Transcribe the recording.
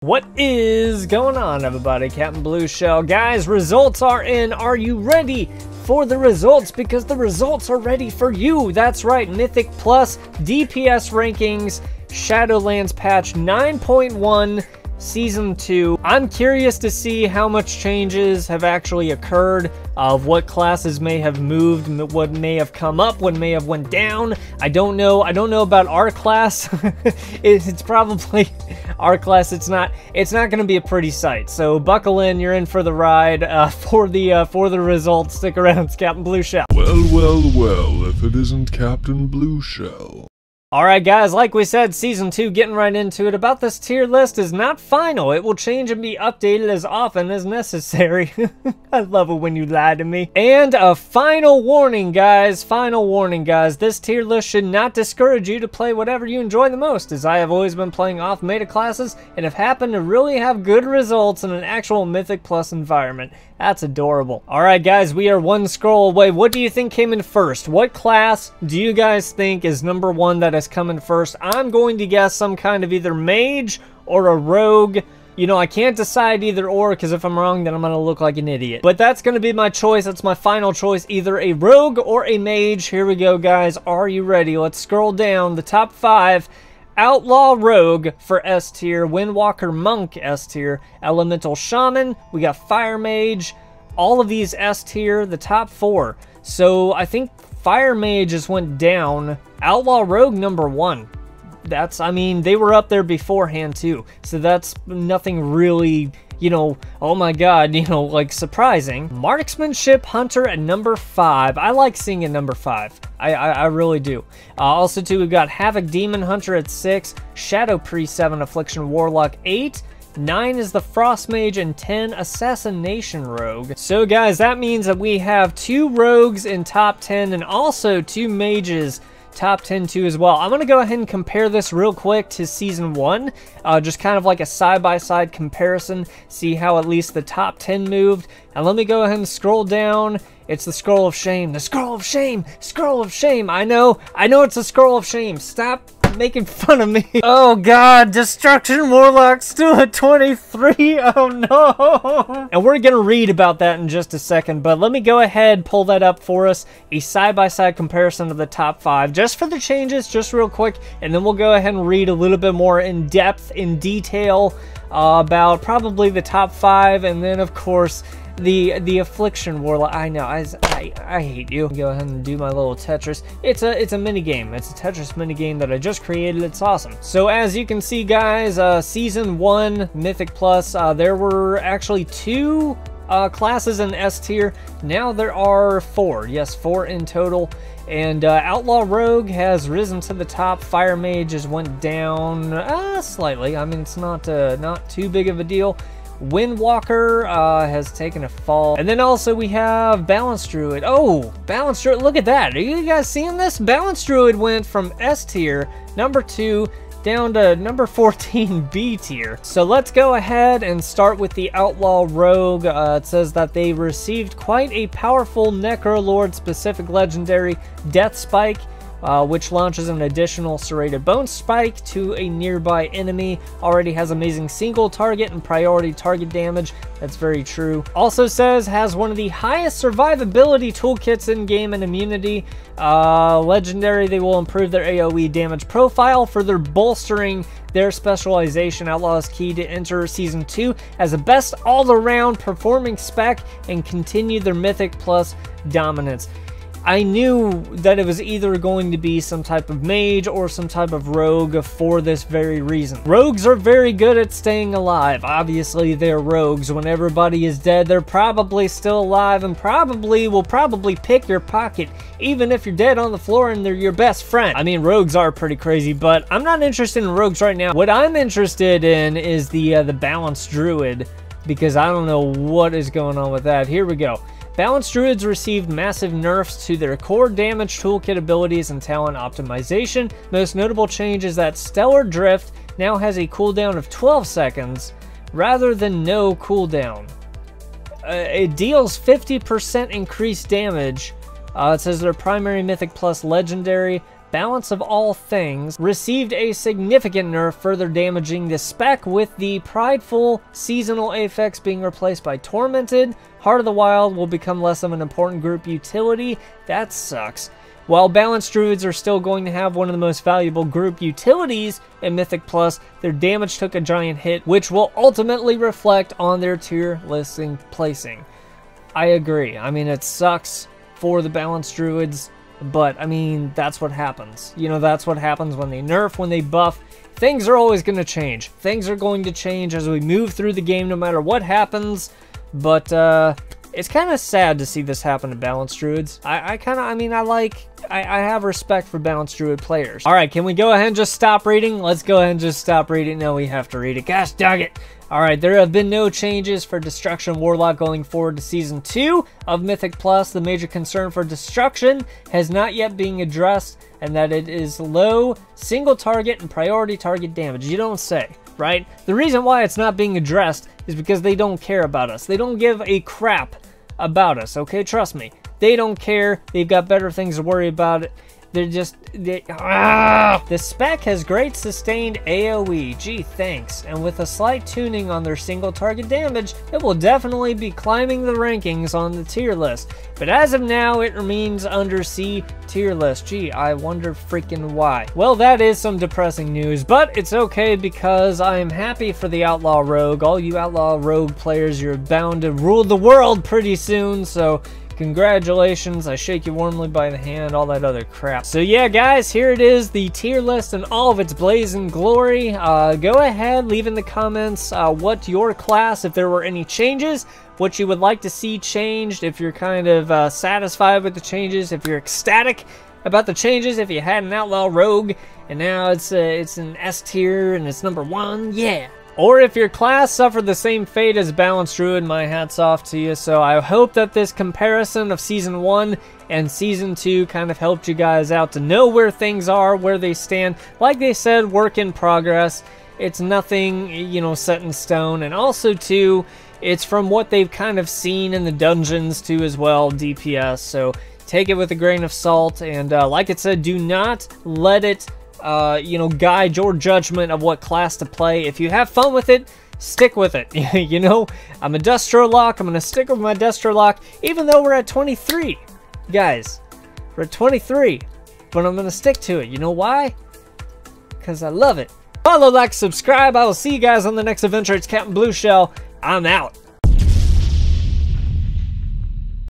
What is going on, everybody? Captain Blue Shell. Guys, results are in. Are you ready for the results? Because the results are ready for you. That's right, Mythic Plus DPS rankings, Shadowlands patch 9.1 Season 2. I'm curious to see how much changes have actually occurred, of what classes may have moved, what may have come up, what may have went down. I don't know about our class. It's probably our class. It's not going to be a pretty sight. So buckle in, you're in for the ride. For the results, stick around. It's Captain Blue Shell. Well, if it isn't Captain Blue Shell. Alright guys, like we said, Season 2, getting right into it. About this tier list is not final. It will change and be updated as often as necessary. I love it when you lie to me. And a final warning, guys. Final warning, guys. This tier list should not discourage you to play whatever you enjoy the most, as I have always been playing off-meta classes and have happened to really have good results in an actual Mythic Plus environment. That's adorable. Alright guys, we are one scroll away. What do you think came in first? What class do you guys think is number one that is coming first? I'm going to guess some kind of either mage or a rogue. You know, I can't decide either or, because if I'm wrong, then I'm going to look like an idiot. But that's going to be my choice. That's my final choice. Either a rogue or a mage. Here we go, guys. Are you ready? Let's scroll down. The top 5. Outlaw Rogue for S tier, Windwalker Monk S tier, Elemental Shaman, we got Fire Mage, all of these S tier, the top 4. So I think Fire Mage just went down. Outlaw Rogue number 1. That's, I mean, they were up there beforehand too. So that's nothing really, you know, oh my god, you know, like surprising. Marksmanship Hunter at number 5. I like seeing at number 5. I really do. Also too, we've got Havoc Demon Hunter at 6, Shadow Priest 7, Affliction Warlock 8, 9 is the Frost Mage, and 10 Assassination Rogue. So guys, that means that we have 2 rogues in top 10 and also 2 mages top 10 too as well. I'm going to go ahead and compare this real quick to Season 1, just kind of like a side-by-side comparison, see how at least the top 10 moved. And let me go ahead and scroll down. It's the Scroll of Shame. The Scroll of Shame! Scroll of Shame! I know it's the Scroll of Shame. Stop making fun of me. Oh god, Destruction Warlock still at 23. Oh no. And we're gonna read about that in just a second, but let me go ahead, pull that up for us. A side-by-side comparison of the top 5, just for the changes, just real quick, and then we'll go ahead and read a little bit more in depth, in detail, about probably the top 5, and then of course the Affliction Warlock. I know, I hate you. Go ahead and do my little Tetris. It's a mini game. It's a Tetris mini game that I just created. It's awesome. So as you can see, guys, Season 1 Mythic Plus, there were actually 2 classes in S tier. Now there are 4. Yes, 4 in total. And Outlaw Rogue has risen to the top. Fire Mage has went down slightly. I mean, it's not too big of a deal. Windwalker has taken a fall. And then also we have Balanced Druid. Oh, Balanced Druid, look at that. Are you guys seeing this? Balanced Druid went from S tier, number 2, down to number 14, B tier. So let's go ahead and start with the Outlaw Rogue. It says that they received quite a powerful Necrolord specific legendary Death Spike, which launches an additional serrated bone spike to a nearby enemy. Already has amazing single target and priority target damage. That's very true. Also says has one of the highest survivability toolkits in game and immunity. Legendary, they will improve their AoE damage profile, further bolstering their specialization. Outlaw is key to enter Season 2 as the best all-around performing spec and continue their Mythic Plus dominance. I knew that it was either going to be some type of mage or some type of rogue for this very reason. Rogues are very good at staying alive. Obviously, they're rogues. When everybody is dead, they're probably still alive and will probably pick your pocket, even if you're dead on the floor and they're your best friend. I mean, rogues are pretty crazy, but I'm not interested in rogues right now. What I'm interested in is the Balanced Druid, because I don't know what is going on with that. Here we go. Balanced Druids received massive nerfs to their core damage toolkit abilities and talent optimization. Most notable change is that Stellar Drift now has a cooldown of 12 seconds rather than no cooldown. It deals 50% increased damage. It says their primary Mythic Plus legendary Balance of All Things received a significant nerf, further damaging the spec, with the prideful seasonal affix being replaced by Tormented. Heart of the Wild will become less of an important group utility. That sucks. While Balanced Druids are still going to have one of the most valuable group utilities in Mythic Plus, their damage took a giant hit, which will ultimately reflect on their tier listing placing. I agree. I mean, it sucks for the Balanced Druids, but I mean, that's what happens. You know, that's what happens when they nerf, when they buff. Things are always going to change. Things are going to change as we move through the game, no matter what happens. But it's kind of sad to see this happen to Balanced Druids. I have respect for Balanced Druid players. All right, can we go ahead and just stop reading? Let's go ahead and just stop reading. No, we have to read it. Gosh dang it. All right, there have been no changes for Destruction Warlock going forward to Season 2 of Mythic Plus. The major concern for Destruction has not yet been addressed, and that it is low single target and priority target damage. You don't say, right? The reason why it's not being addressed is because they don't care about us. They don't give a crap about us, okay? Trust me. They don't care. They've got better things to worry about. The spec has great sustained AoE, gee thanks, and with a slight tuning on their single target damage, it will definitely be climbing the rankings on the tier list. But as of now, it remains under C tier list. Gee, I wonder freaking why. Well, that is some depressing news, but it's okay because I am happy for the Outlaw Rogue. All you Outlaw Rogue players, you're bound to rule the world pretty soon, so congratulations, I shake you warmly by the hand, all that other crap. So yeah, guys, here it is, the tier list in all of its blazing glory. Go ahead, leave in the comments what your class, if there were any changes, what you would like to see changed, if you're kind of satisfied with the changes, if you're ecstatic about the changes, if you had an Outlaw Rogue and now it's an S tier and it's number 1, yeah. Or if your class suffered the same fate as Balanced Druid, my hat's off to you. So I hope that this comparison of Season 1 and Season 2 kind of helped you guys out to know where things are, where they stand. Like they said, work in progress. It's nothing, you know, set in stone. And also, too, it's from what they've kind of seen in the dungeons, too, as well, DPS. So take it with a grain of salt. And like it said, do not let it you know, guide your judgment of what class to play. If you have fun with it, stick with it. You know, I'm a Destro Lock. I'm going to stick with my Destro Lock, even though we're at 23. Guys, we're at 23, but I'm going to stick to it. You know why? Because I love it. Follow, like, subscribe. I will see you guys on the next adventure. It's Captain Blue Shell. I'm out.